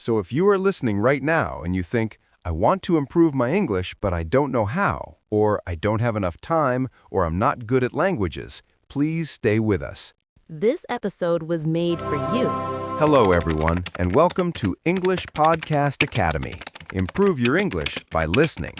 So if you are listening right now and you think, I want to improve my English, but I don't know how, or I don't have enough time, or I'm not good at languages, please stay with us. This episode was made for you. Hello, everyone, and welcome to English Podcast Academy. Improve your English by listening.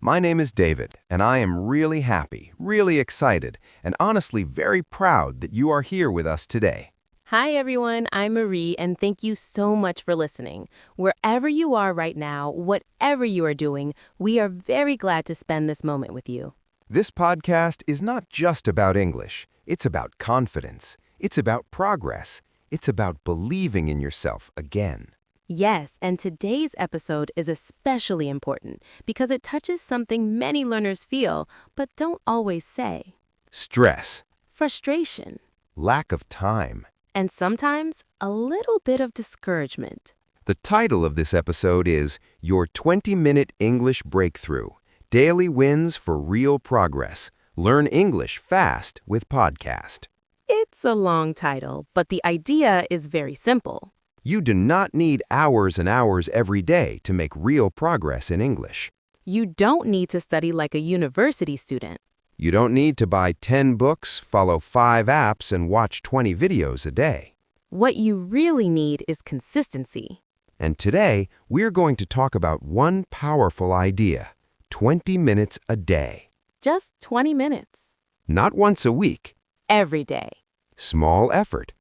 My name is David, and I am really happy, really excited, and honestly very proud that you are here with us today. Hi, everyone. I'm Marie, and thank you so much for listening. Wherever you are right now, whatever you are doing, we are very glad to spend this moment with you. This podcast is not just about English. It's about confidence. It's about progress. It's about believing in yourself again. Yes, and today's episode is especially important because it touches something many learners feel but don't always say. Stress, Frustration, lack of time. and sometimes a little bit of discouragement. The title of this episode is Your 20-Minute English Breakthrough, Daily Wins for Real Progress. Learn English Fast with Podcast. It's a long title, but the idea is very simple. You do not need hours and hours every day to make real progress in English. You don't need to study like a university student. You don't need to buy 10 books, follow 5 apps, and watch 20 videos a day. What you really need is consistency. And today, we're going to talk about one powerful idea, 20 minutes a day. Just 20 minutes. Not once a week. Every day. Small effort.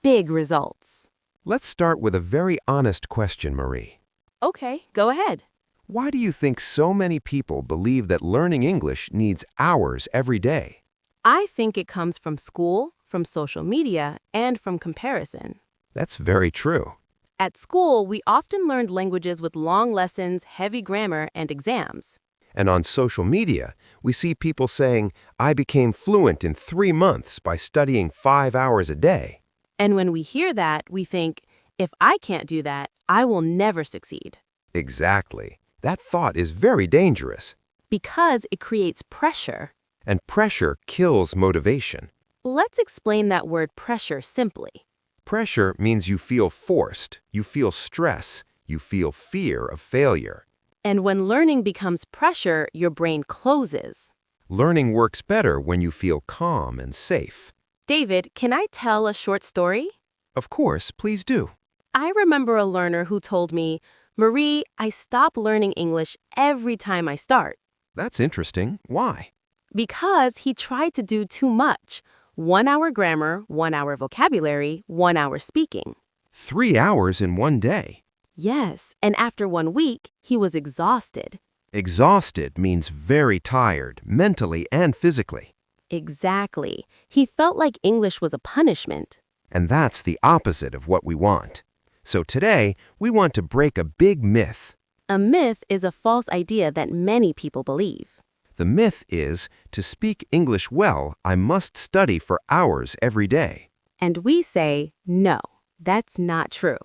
Big results. Let's start with a very honest question, Marie. Okay, go ahead. Why do you think so many people believe that learning English needs hours every day? I think it comes from school, from social media, and from comparison. That's very true. At school, we often learned languages with long lessons, heavy grammar, and exams. And on social media, we see people saying, I became fluent in 3 months by studying 5 hours a day. And when we hear that, we think, if I can't do that, I will never succeed. Exactly. That thought is very dangerous. Because it creates pressure. And pressure kills motivation. Let's explain that word pressure simply. Pressure means you feel forced, you feel stress, you feel fear of failure. And when learning becomes pressure, your brain closes. Learning works better when you feel calm and safe. David, can I tell a short story? Of course, please do. I remember a learner who told me, Marie, I stop learning English every time I start. That's interesting. Why? Because he tried to do too much. 1 hour grammar, 1 hour vocabulary, 1 hour speaking. 3 hours in one day. Yes, and after 1 week, he was exhausted. Exhausted means very tired, mentally and physically. Exactly. He felt like English was a punishment. And that's the opposite of what we want. So today, we want to break a big myth. A myth is a false idea that many people believe. The myth is, to speak English well, I must study for hours every day. And we say, no, that's not true.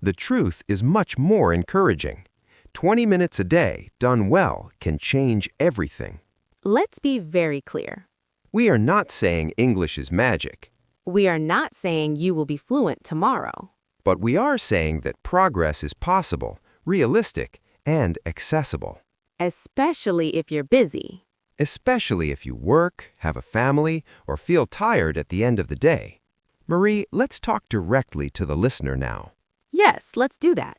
The truth is much more encouraging. 20 minutes a day, done well, can change everything. Let's be very clear. We are not saying English is magic. We are not saying you will be fluent tomorrow. But we are saying that progress is possible, realistic, and accessible. Especially if you're busy. Especially if you work, have a family, or feel tired at the end of the day. Marie, let's talk directly to the listener now. Yes, let's do that.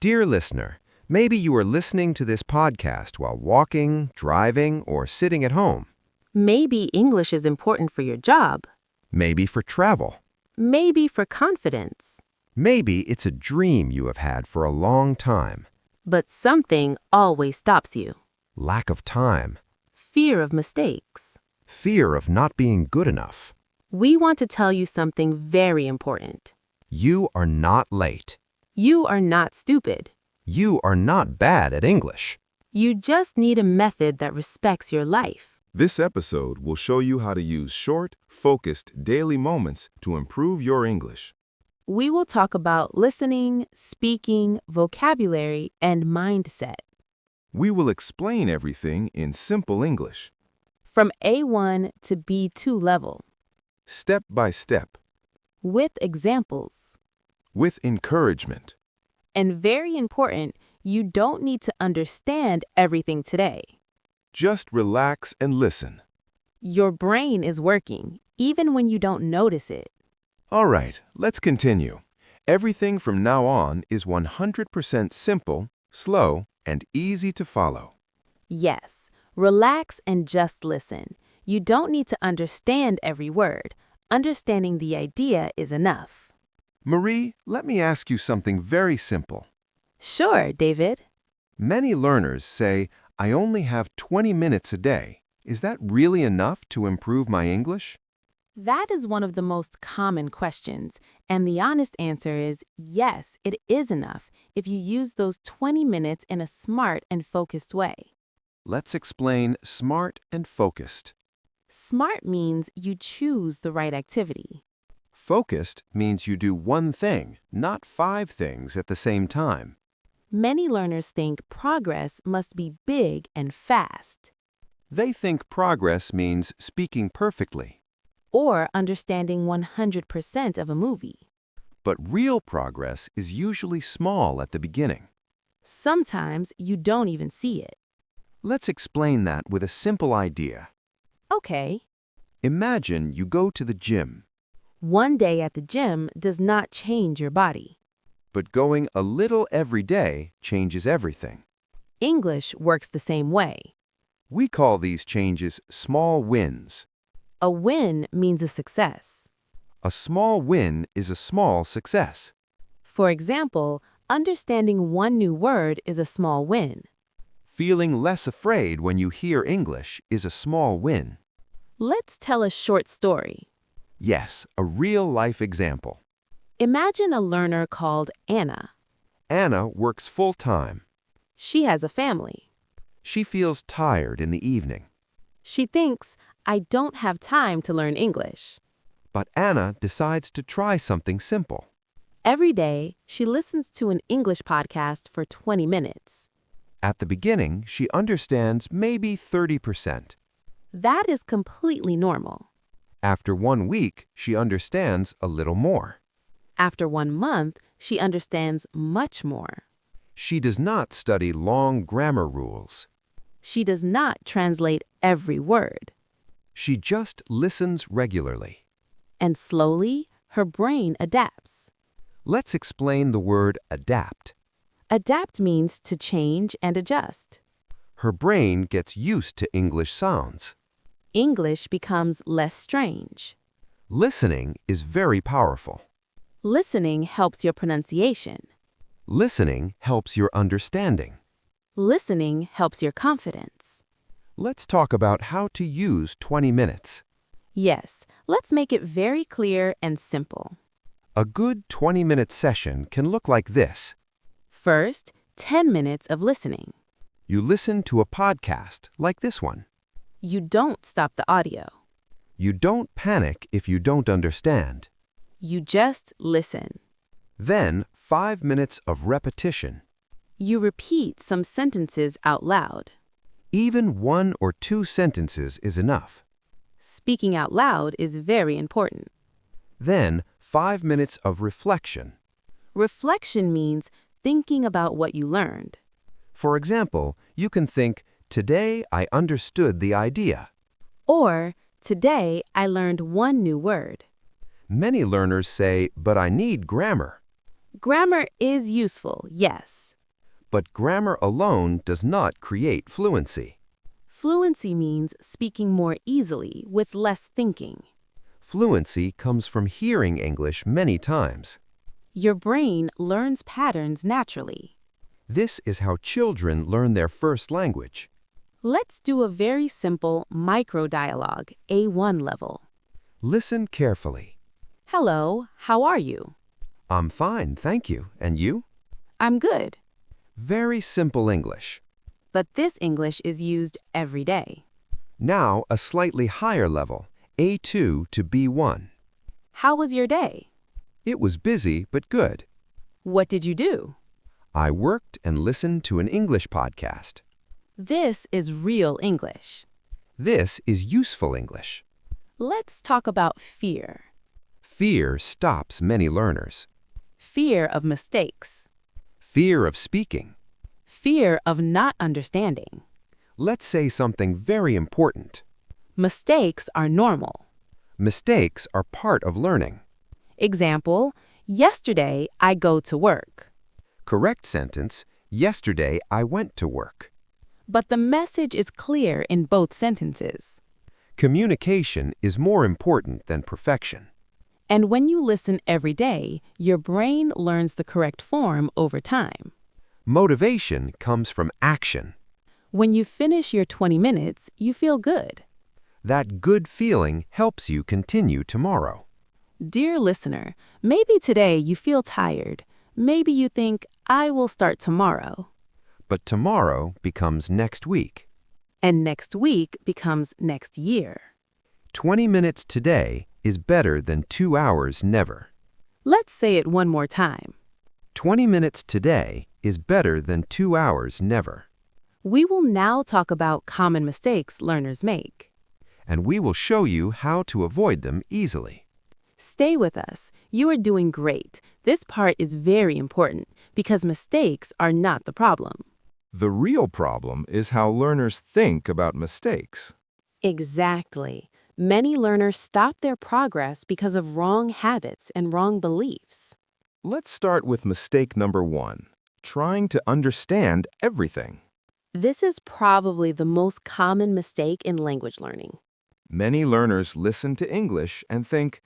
Dear listener, maybe you are listening to this podcast while walking, driving, or sitting at home. Maybe English is important for your job. Maybe for travel. Maybe for confidence. Maybe it's a dream you have had for a long time. But something always stops you. Lack of time. Fear of mistakes. Fear of not being good enough. We want to tell you something very important. You are not late. You are not stupid. You are not bad at English. You just need a method that respects your life. This episode will show you how to use short, focused daily moments to improve your English. We will talk about listening, speaking, vocabulary, and mindset. We will explain everything in simple English. From A1 to B2 level. Step by step. With examples. With encouragement. And very important, you don't need to understand everything today. Just relax and listen. Your brain is working, even when you don't notice it. All right, let's continue. Everything from now on is 100% simple, slow, and easy to follow. Yes, relax and just listen. You don't need to understand every word. Understanding the idea is enough. Marie, let me ask you something very simple. Sure, David. Many learners say, I only have 20 minutes a day. Is that really enough to improve my English? That is one of the most common questions, and the honest answer is yes, it is enough if you use those 20 minutes in a smart and focused way. Let's explain smart and focused. Smart means you choose the right activity. Focused means you do one thing, not 5 things at the same time. Many learners think progress must be big and fast, They think progress means speaking perfectly. or understanding 100% of a movie. But real progress is usually small at the beginning. Sometimes you don't even see it. Let's explain that with a simple idea. Okay, Imagine you go to the gym, one day at the gym does not change your body. but going a little every day changes everything. English works the same way. We call these changes small wins. A win means a success. A small win is a small success. For example, understanding one new word is a small win. Feeling less afraid when you hear English is a small win. Let's tell a short story. Yes, a real-life example. Imagine a learner called Anna. Anna works full-time. She has a family. She feels tired in the evening. She thinks, I don't have time to learn English. But Anna decides to try something simple. Every day, she listens to an English podcast for 20 minutes. At the beginning, she understands maybe 30%. That is completely normal. After 1 week, she understands a little more. After 1 month, she understands much more. She does not study long grammar rules. She does not translate every word. She just listens regularly. And slowly, her brain adapts. Let's explain the word adapt. Adapt means to change and adjust. Her brain gets used to English sounds. English becomes less strange. Listening is very powerful. Listening helps your pronunciation. Listening helps your understanding. Listening helps your confidence. Let's talk about how to use 20 minutes. Yes, let's make it very clear and simple. A good 20-minute session can look like this. First, 10 minutes of listening. You listen to a podcast like this one. You don't stop the audio. You don't panic if you don't understand. You just listen. Then 5 minutes of repetition. You repeat some sentences out loud. Even 1 or 2 sentences is enough. Speaking out loud is very important. Then 5 minutes of reflection. Reflection means thinking about what you learned. For example, you can think, today I understood the idea. Or, today I learned one new word. Many learners say, but I need grammar. Grammar is useful, yes. But grammar alone does not create fluency. Fluency means speaking more easily with less thinking. Fluency comes from hearing English many times. Your brain learns patterns naturally. This is how children learn their first language. Let's do a very simple micro-dialogue, A1 level. Listen carefully. Hello, how are you? I'm fine, thank you. And you? I'm good. Very simple English. But this English is used every day. Now a slightly higher level, A2 to B1. How was your day? It was busy but good. What did you do? I worked and listened to an English podcast. This is real English. This is useful English. Let's talk about fear. Fear stops many learners. Fear of mistakes. fear of speaking. fear of not understanding. Let's say something very important. Mistakes are normal. Mistakes are part of learning. Example, yesterday I go to work. Correct sentence, yesterday I went to work. But the message is clear in both sentences. Communication is more important than perfection. And when you listen every day, your brain learns the correct form over time. Motivation comes from action. When you finish your 20 minutes, you feel good. That good feeling helps you continue tomorrow. Dear listener, maybe today you feel tired. Maybe you think, I will start tomorrow. But tomorrow becomes next week. And next week becomes next year. 20 minutes today is better than 2 hours never. Let's say it one more time. 20 minutes today is better than 2 hours never. We will now talk about common mistakes learners make. And we will show you how to avoid them easily. Stay with us. You are doing great. This part is very important because mistakes are not the problem. The real problem is how learners think about mistakes. Exactly. Many learners stop their progress because of wrong habits and wrong beliefs. Let's start with mistake number 1, trying to understand everything. This is probably the most common mistake in language learning. Many learners listen to English and think,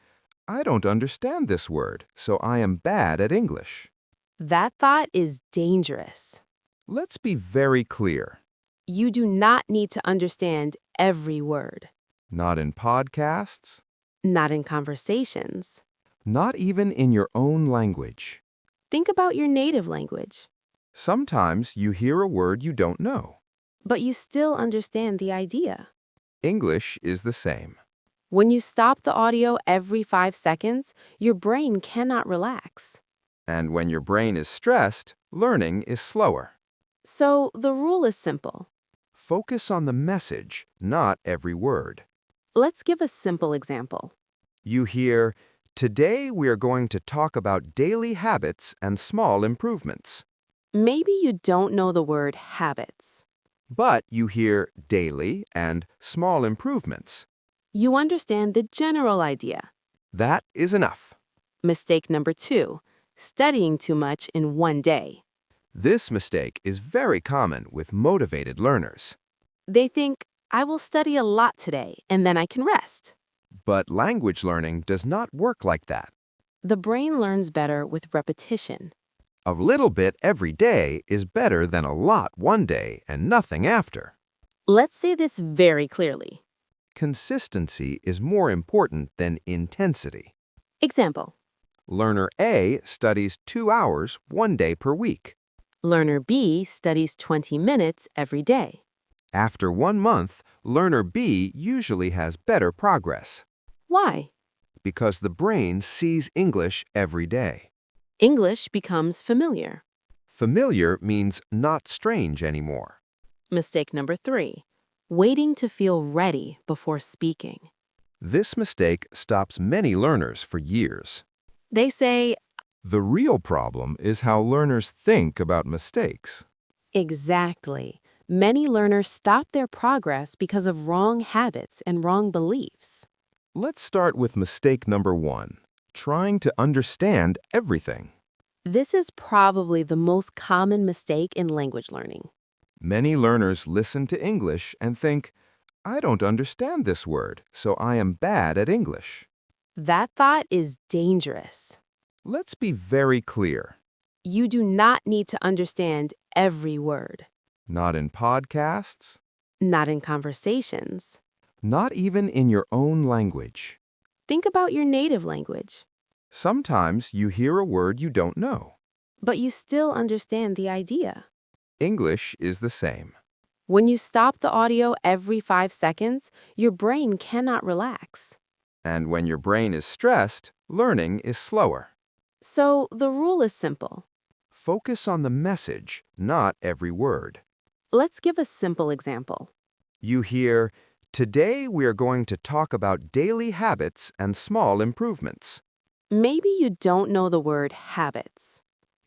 I don't understand this word, so I am bad at English. That thought is dangerous. Let's be very clear. You do not need to understand every word. Not in podcasts, Not in conversations. not even in your own language. Think about your native language, Sometimes you hear a word you don't know. but you still understand the idea. English is the same. When you stop the audio every 5 seconds, your brain cannot relax. And when your brain is stressed, learning is slower. So the rule is simple. Focus on the message, not every word. Let's give a simple example. You hear, today we are going to talk about daily habits and small improvements. Maybe you don't know the word habits. But you hear daily and small improvements. You understand the general idea. That is enough. Mistake number 2, studying too much in one day. This mistake is very common with motivated learners. They think, I will study a lot today and then I can rest. But language learning does not work like that. The brain learns better with repetition. A little bit every day is better than a lot one day and nothing after. Let's say this very clearly. Consistency is more important than intensity. Example, Learner A studies 2 hours one day per week. learner B studies 20 minutes every day. After 1 month, learner B usually has better progress Why? because the brain sees English every day. English becomes familiar. Familiar means not strange anymore. Mistake number 3, waiting to feel ready before speaking. This mistake stops many learners for years. They say, The real problem is how learners think about mistakes. exactly. Many learners stop their progress because of wrong habits and wrong beliefs. Let's start with mistake number 1, trying to understand everything. This is probably the most common mistake in language learning. Many learners listen to English and think, I don't understand this word, so I am bad at English. That thought is dangerous. Let's be very clear. You do not need to understand every word. Not in podcasts, Not in conversations. not even in your own language. Think about your native language, Sometimes you hear a word you don't know. but you still understand the idea. English is the same. When you stop the audio every 5 seconds, your brain cannot relax. And when your brain is stressed, learning is slower. So the rule is simple. Focus on the message, not every word. Let's give a simple example. You hear, today we are going to talk about daily habits and small improvements. Maybe you don't know the word habits.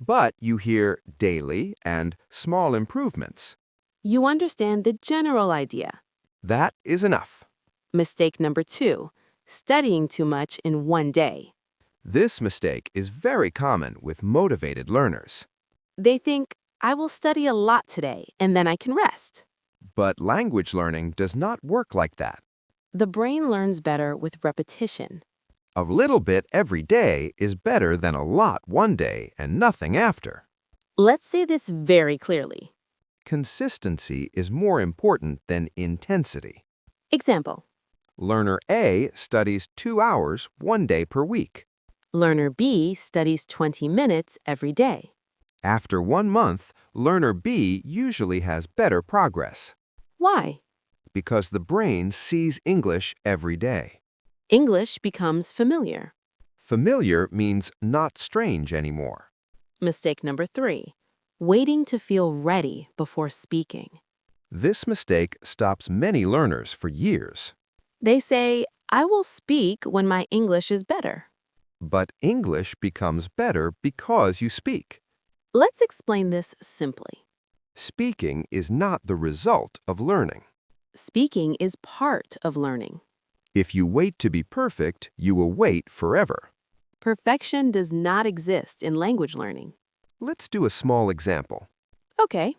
But you hear daily and small improvements. You understand the general idea. That is enough. Mistake number 2, studying too much in one day. This mistake is very common with motivated learners. They think, I will study a lot today and then I can rest. But language learning does not work like that. The brain learns better with repetition. A little bit every day is better than a lot one day and nothing after. Let's say this very clearly. Consistency is more important than intensity. Example. Learner A studies 2 hours one day per week. Learner B studies 20 minutes every day. After 1 month, learner B usually has better progress Why? because the brain sees English every day. English becomes familiar. Familiar means not strange anymore. Mistake number 3, waiting to feel ready before speaking. This mistake stops many learners for years. They say, I will speak when my English is better. But English becomes better because you speak. Let's explain this simply. Speaking is not the result of learning. Speaking is part of learning. If you wait to be perfect, you will wait forever. Perfection does not exist in language learning. Let's do a small example. Okay,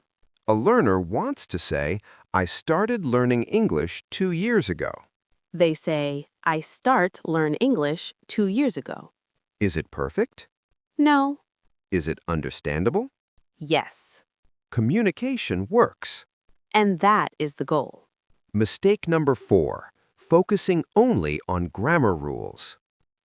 A learner wants to say, I started learning English 2 years ago. they say, I learn English 2 years ago. Is it perfect? No. Is it understandable? Yes. Communication works. And that is the goal. Mistake number 4, focusing only on grammar rules.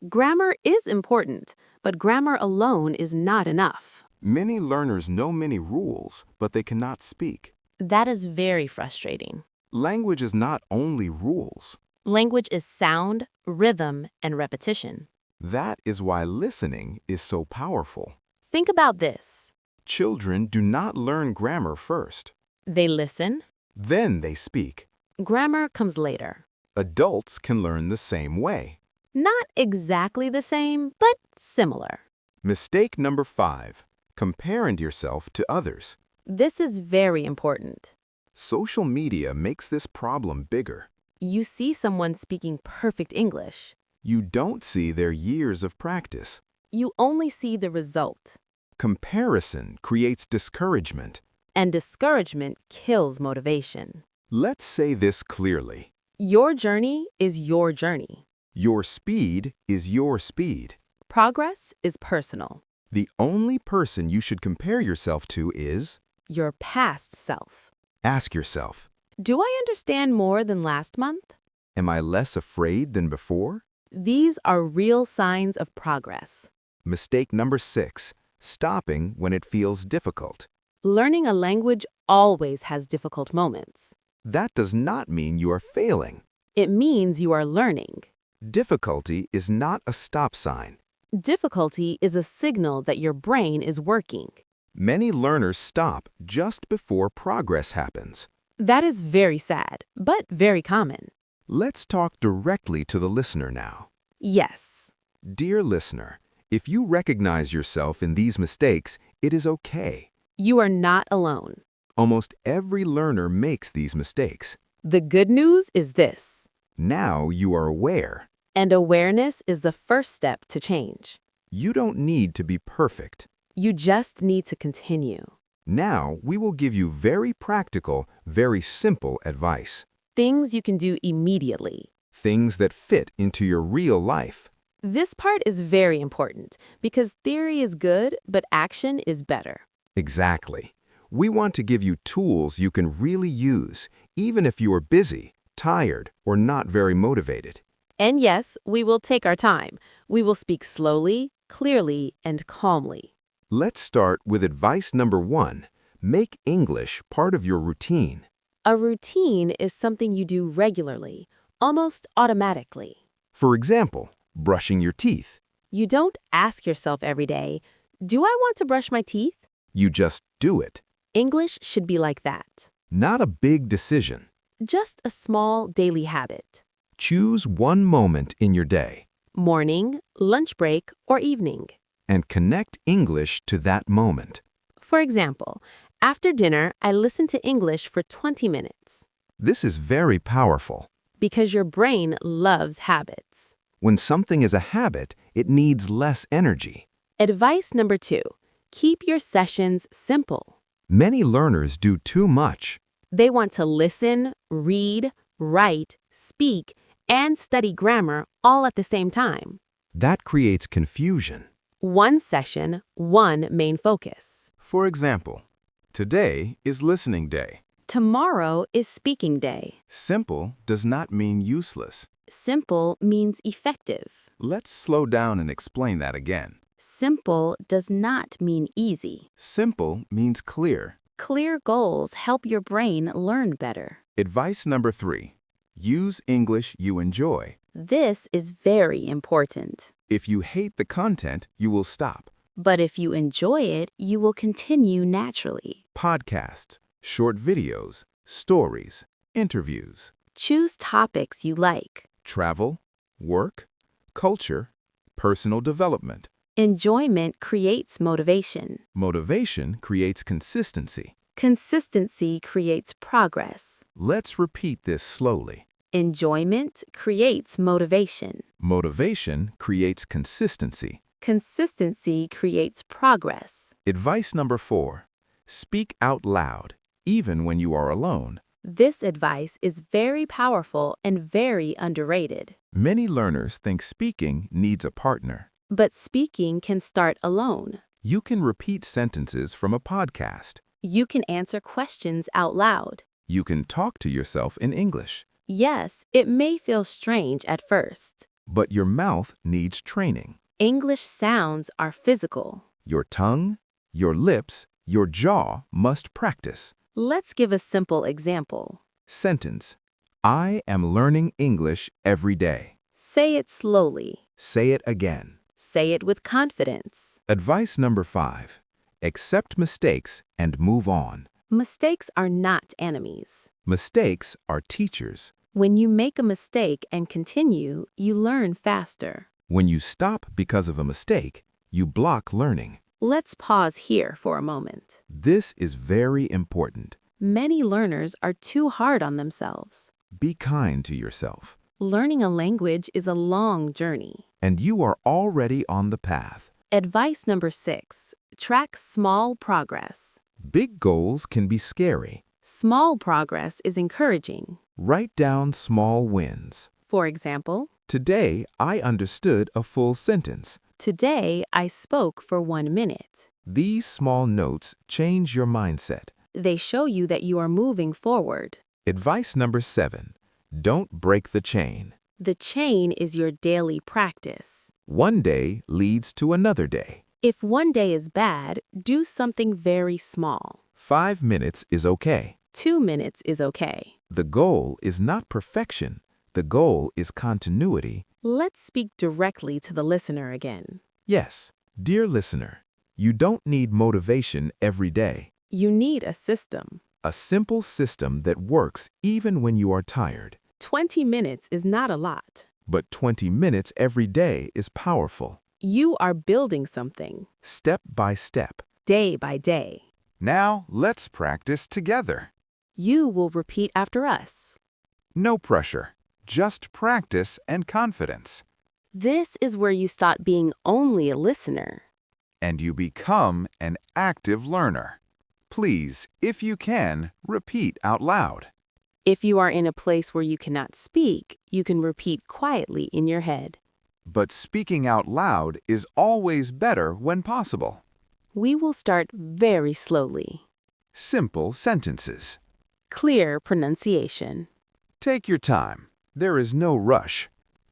Grammar is important, but grammar alone is not enough. Many learners know many rules, but they cannot speak. That is very frustrating. Language is not only rules. Language is sound, rhythm, and repetition. That is why listening is so powerful. Think about this. Children do not learn grammar first. They listen. Then they speak. Grammar comes later. Adults can learn the same way. Not exactly the same, but similar. Mistake number 5, comparing yourself to others. This is very important. Social media makes this problem bigger. You see someone speaking perfect English. You don't see their years of practice. You only see the result. Comparison creates discouragement. And discouragement kills motivation. Let's say this clearly. Your journey is your journey. Your speed is your speed. Progress is personal. The only person you should compare yourself to is, Your past self. ask yourself, Do I understand more than last month? am I less afraid than before? These are real signs of progress. Mistake number 6, stopping when it feels difficult. Learning a language always has difficult moments. That does not mean you are failing. It means you are learning. Difficulty is not a stop sign. Difficulty is a signal that your brain is working. Many learners stop just before progress happens. That is very sad, but very common. Let's talk directly to the listener now. Yes. Dear listener, if you recognize yourself in these mistakes, it is okay. You are not alone. Almost every learner makes these mistakes. The good news is this. Now you are aware. And awareness is the first step to change. You don't need to be perfect. You just need to continue. Now we will give you very practical, very simple advice. Things you can do immediately. Things that fit into your real life. This part is very important because theory is good, but action is better. Exactly. We want to give you tools you can really use, even if you are busy, tired, or not very motivated. And yes, we will take our time. We will speak slowly, clearly, and calmly. Let's start with advice number 1. Make English part of your routine. A routine is something you do regularly, almost automatically. For example, brushing your teeth. You don't ask yourself every day, do I want to brush my teeth? You just do it. English should be like that. Not a big decision. Just a small daily habit. Choose one moment in your day. Morning, lunch break, or evening. and connect English to that moment. For example, after dinner, I listened to English for 20 minutes. This is very powerful. Because your brain loves habits. When something is a habit, it needs less energy. Advice number 2, keep your sessions simple. Many learners do too much. They want to listen, read, write, speak, and study grammar all at the same time. That creates confusion. One session, one main focus. For example, today is listening day. Tomorrow is speaking day. Simple does not mean useless. Simple means effective. Let's slow down and explain that again. Simple does not mean easy. Simple means clear. Clear goals help your brain learn better. Advice number 3. Use English you enjoy. This is very important. If you hate the content, you will stop. But if you enjoy it, you will continue naturally. Podcasts, short videos, stories, interviews, Choose topics you like. travel, work, culture, personal development. Enjoyment creates motivation. Motivation creates consistency. Consistency creates progress. Let's repeat this slowly. Enjoyment creates motivation. Motivation creates consistency. Consistency creates progress. Advice number 4. Speak out loud, even when you are alone. This advice is very powerful and very underrated. Many learners think speaking needs a partner. But speaking can start alone. You can repeat sentences from a podcast. You can answer questions out loud. You can talk to yourself in English. Yes, it may feel strange at first. But your mouth needs training. English sounds are physical. Your tongue, your lips, your jaw must practice. Let's give a simple example. Sentence. I am learning English every day. Say it slowly. Say it again. Say it with confidence. Advice number 5. Accept mistakes and move on. Mistakes are not enemies. Mistakes are teachers. When you make a mistake and continue, you learn faster. When you stop because of a mistake, you block learning. Let's pause here for a moment. This is very important. Many learners are too hard on themselves. Be kind to yourself. Learning a language is a long journey. And you are already on the path. Advice number 6. Track small progress. Big goals can be scary. Small progress is encouraging. Write down small wins. For example, Today, I understood a full sentence. today I spoke for 1 minute. These small notes change your mindset. They show you that you are moving forward. Advice number 7. Don't break the chain. The chain is your daily practice. One day leads to another day. If one day is bad, do something very small. 5 minutes is okay. 2 minutes is okay. The goal is not perfection. The goal is continuity. Let's speak directly to the listener again. Yes, dear listener, you don't need motivation every day. You need a system. A simple system that works even when you are tired. 20 minutes is not a lot. But 20 minutes every day is powerful. You are building something, Step by step. day by day. Now, let's practice together. You will repeat after us. No pressure, just practice and confidence. This is where you stop being only a listener. And you become an active learner. Please, if you can, repeat out loud. If you are in a place where you cannot speak, you can repeat quietly in your head. But speaking out loud is always better when possible. We will start very slowly. Simple sentences. Clear pronunciation. Take your time. There is no rush.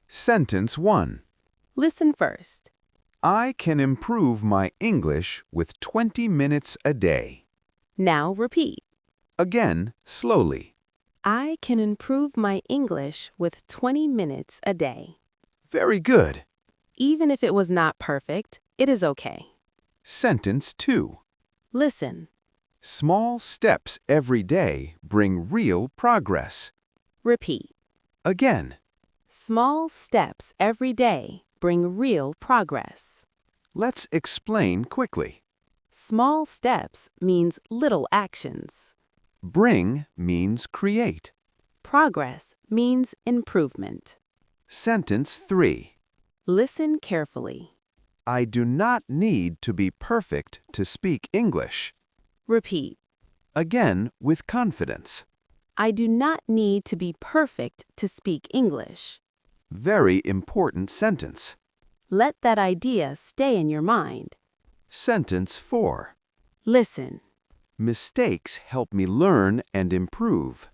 Sentence 1. Listen first. I can improve my English with 20 minutes a day. Now repeat. Again, slowly. I can improve my English with 20 minutes a day. Very good. Even if it was not perfect, it is okay. Sentence 2. Listen. Small steps every day bring real progress. Repeat. Again. Small steps every day bring real progress. Let's explain quickly. Small steps means little actions. Bring means create. Progress means improvement. Sentence 3. Listen carefully. I do not need to be perfect to speak English. Repeat. Again, with confidence. I do not need to be perfect to speak English. Very important sentence. Let that idea stay in your mind. Sentence 4. Listen. Mistakes help me learn and improve.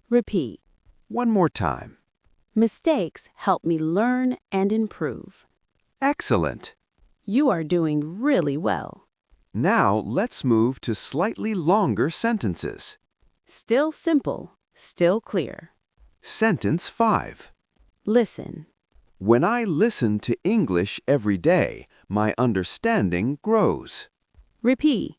Repeat. One more time. Mistakes help me learn and improve. Excellent. You are doing really well. Now let's move to slightly longer sentences. Still simple, still clear. Sentence 5. Listen. When I listen to English every day, my understanding grows. Repeat.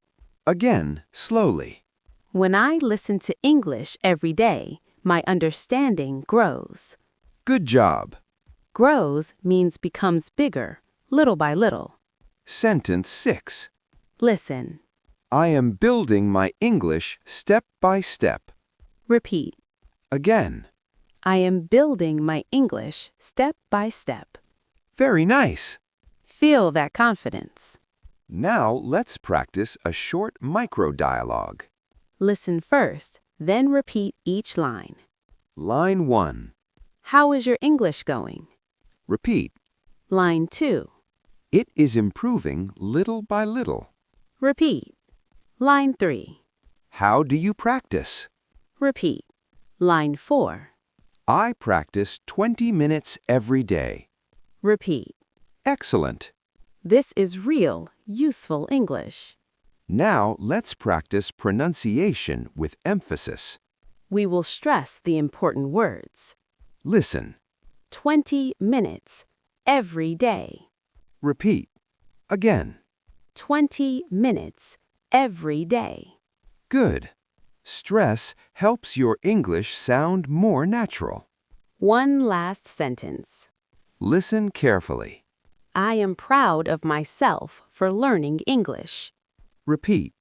Again, slowly. When I listen to English every day, my understanding grows. Good job. Grows means becomes bigger, little by little. Sentence 6. Listen. I am building my English step by step. Repeat. Again. I am building my English step by step. Very nice. Feel that confidence. Now let's practice a short micro dialogue. Listen first, then repeat each line. Line 1. How is your English going? Repeat. Line 2. It is improving little by little. Repeat. Line 3. How do you practice? Repeat. Line 4. I practice 20 minutes every day. Repeat. Excellent. This is real, useful English. Now let's practice pronunciation with emphasis. We will stress the important words. Listen. 20 minutes every day. Repeat. Again. 20 minutes every day. Good. Stress helps your English sound more natural. One last sentence. Listen carefully. I am proud of myself for learning English. Repeat.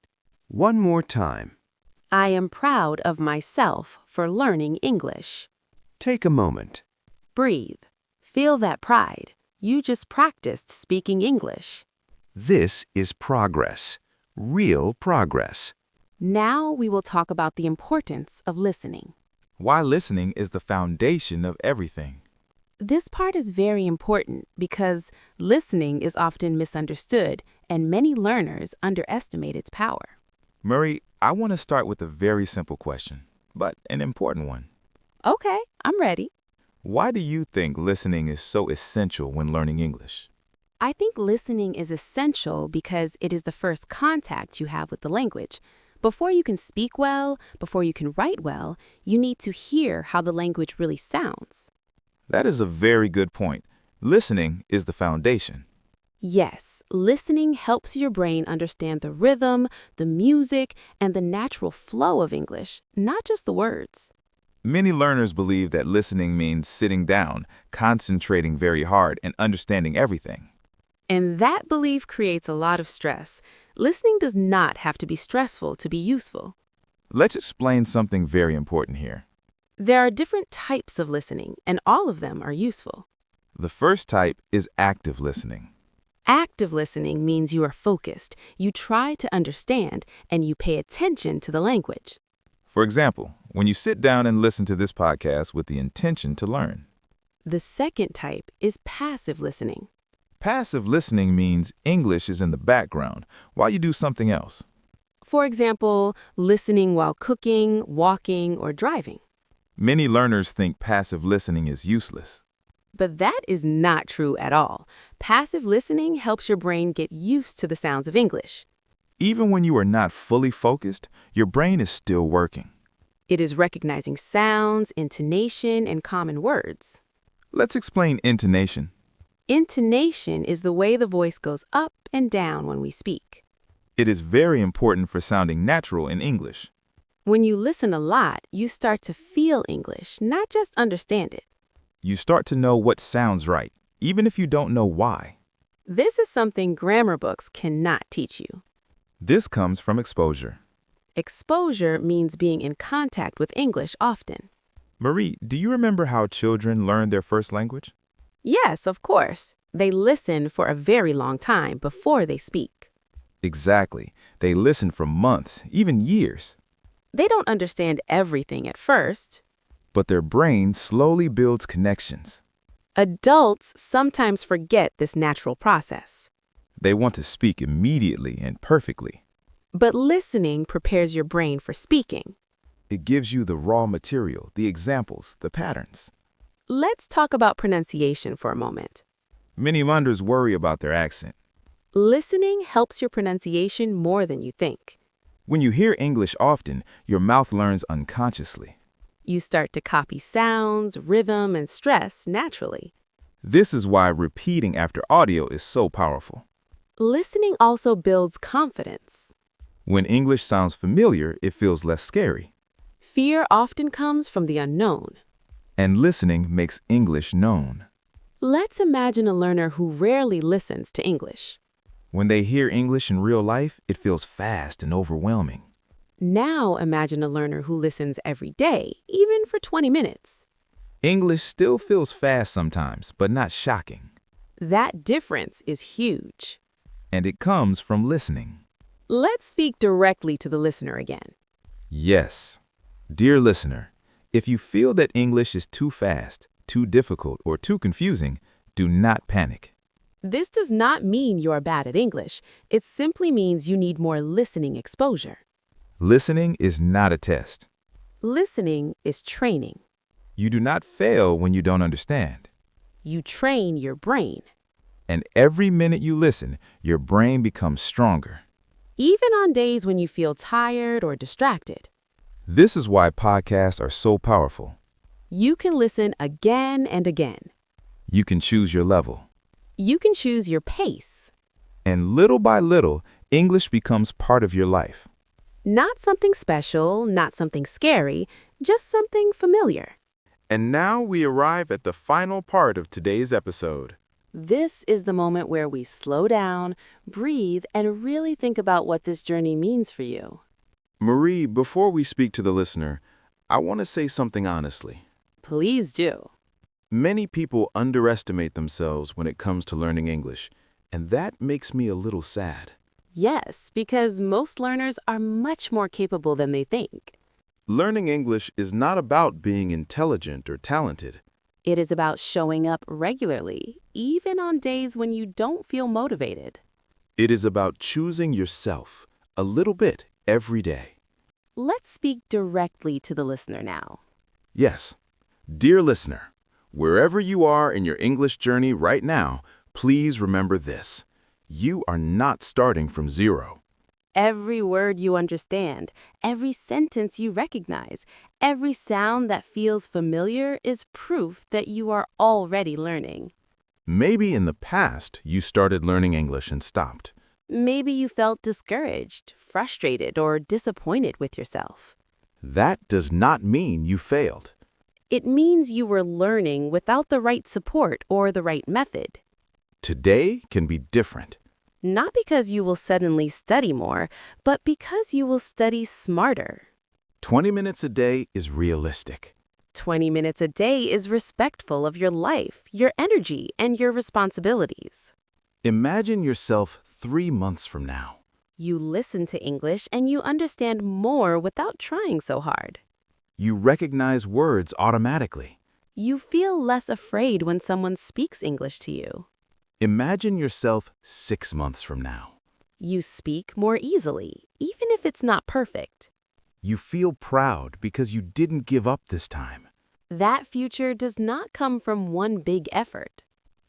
One more time. I am proud of myself for learning English. Take a moment. Breathe. Feel that pride. You just practiced speaking English. This is progress. Real progress. Now we will talk about the importance of listening. Why listening is the foundation of everything. This part is very important because listening is often misunderstood and many learners underestimate its power. Murray, I want to start with a very simple question, but an important one. Okay, I'm ready. Why do you think listening is so essential when learning English? I think listening is essential because it is the first contact you have with the language. Before you can speak well, before you can write well, you need to hear how the language really sounds. That is a very good point. Listening is the foundation. Yes, listening helps your brain understand the rhythm, the music, and the natural flow of English, not just the words. Many learners believe that listening means sitting down, concentrating very hard, and understanding everything. And that belief creates a lot of stress. Listening does not have to be stressful to be useful. Let's explain something very important here. There are different types of listening, and all of them are useful. The first type is active listening. Active listening means you are focused, you try to understand, and you pay attention to the language. For example, when you sit down and listen to this podcast with the intention to learn. The second type is passive listening. Passive listening means English is in the background while you do something else. For example, listening while cooking, walking, or driving. Many learners think passive listening is useless. But that is not true at all. Passive listening helps your brain get used to the sounds of English. Even when you are not fully focused, your brain is still working. It is recognizing sounds, intonation, and common words. Let's explain intonation. Intonation is the way the voice goes up and down when we speak. It is very important for sounding natural in English. When you listen a lot, you start to feel English, not just understand it. You start to know what sounds right, even if you don't know why. This is something grammar books cannot teach you. This comes from exposure. Exposure means being in contact with English often. Marie, do you remember how children learn their first language? Yes, of course. They listen for a very long time before they speak. Exactly. They listen for months, even years. They don't understand everything at first. But their brain slowly builds connections. Adults sometimes forget this natural process. They want to speak immediately and perfectly. But listening prepares your brain for speaking. It gives you the raw material, the examples, the patterns. Let's talk about pronunciation for a moment. Many Manders worry about their accent. Listening helps your pronunciation more than you think. When you hear English often, your mouth learns unconsciously. You start to copy sounds, rhythm, and stress naturally. This is why repeating after audio is so powerful. Listening also builds confidence. When English sounds familiar, it feels less scary. Fear often comes from the unknown. And listening makes English known. Let's imagine a learner who rarely listens to English. When they hear English in real life, it feels fast and overwhelming. Now imagine a learner who listens every day, even for 20 minutes. English still feels fast sometimes, but not shocking. That difference is huge. And it comes from listening. Let's speak directly to the listener again. Yes. Dear listener, if you feel that English is too fast, too difficult, or too confusing, do not panic. This does not mean you're bad at English. It simply means you need more listening exposure. Listening is not a test. Listening is training. You do not fail when you don't understand. You train your brain. And every minute you listen, your brain becomes stronger. Even on days when you feel tired or distracted. This is why podcasts are so powerful. You can listen again and again. You can choose your level. You can choose your pace. And little by little, English becomes part of your life. Not something special, not something scary, just something familiar. And now we arrive at the final part of today's episode. This is the moment where we slow down, breathe, and really think about what this journey means for you. Marie, before we speak to the listener, I want to say something honestly. Please do. Many people underestimate themselves when it comes to learning English, and that makes me a little sad. Yes, because most learners are much more capable than they think. Learning English is not about being intelligent or talented. It is about showing up regularly, even on days when you don't feel motivated. It is about choosing yourself a little bit every day. Let's speak directly to the listener now. Yes, dear listener, wherever you are in your English journey right now, please remember this. You are not starting from zero. Every word you understand, every sentence you recognize, every sound that feels familiar is proof that you are already learning. Maybe in the past you started learning English and stopped. Maybe you felt discouraged, frustrated, or disappointed with yourself. That does not mean you failed. It means you were learning without the right support or the right method. Today can be different. Not because you will suddenly study more, but because you will study smarter. 20 minutes a day is realistic. 20 minutes a day is respectful of your life, your energy, and your responsibilities. Imagine yourself 3 months from now. You listen to English and you understand more without trying so hard. You recognize words automatically. You feel less afraid when someone speaks English to you. Imagine yourself 6 months from now. You speak more easily, even if it's not perfect. You feel proud because you didn't give up this time. That future does not come from one big effort.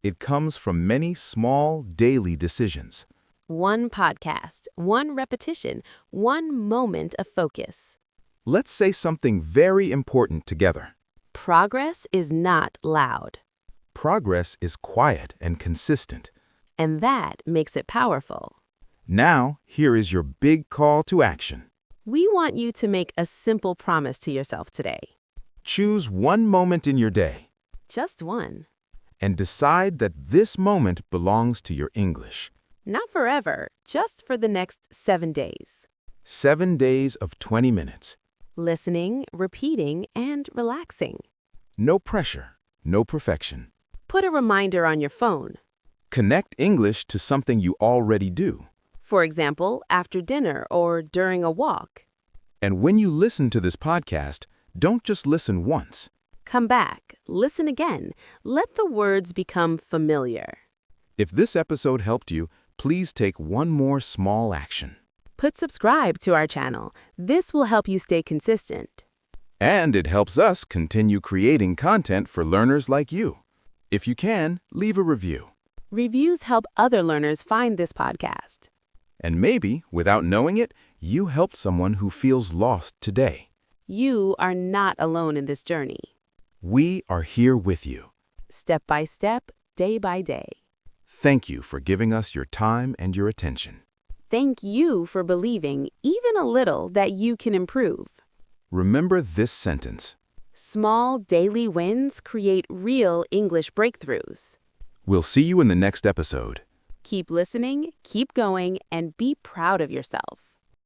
It comes from many small daily decisions. One podcast, one repetition, one moment of focus. Let's say something very important together. Progress is not loud. Progress is quiet and consistent. And that makes it powerful. Now, here is your big call to action. We want you to make a simple promise to yourself today. Choose one moment in your day Just one. and decide that this moment belongs to your English. Not forever, just for the next 7 days. 7 days of 20 minutes. Listening, repeating, and relaxing. No pressure, no perfection. Put a reminder on your phone. Connect English to something you already do. For example, after dinner or during a walk. And when you listen to this podcast, don't just listen once. Come back, listen again. Let the words become familiar. If this episode helped you, please take one more small action. Put subscribe to our channel. This will help you stay consistent. And it helps us continue creating content for learners like you. If you can, leave a review. Reviews help other learners find this podcast. And maybe, without knowing it, you helped someone who feels lost today. You are not alone in this journey. We are here with you. Step by step, day by day. Thank you for giving us your time and your attention. Thank you for believing, even a little, that you can improve. Remember this sentence. Small daily wins create real English breakthroughs. We'll see you in the next episode. Keep listening, keep going, and be proud of yourself.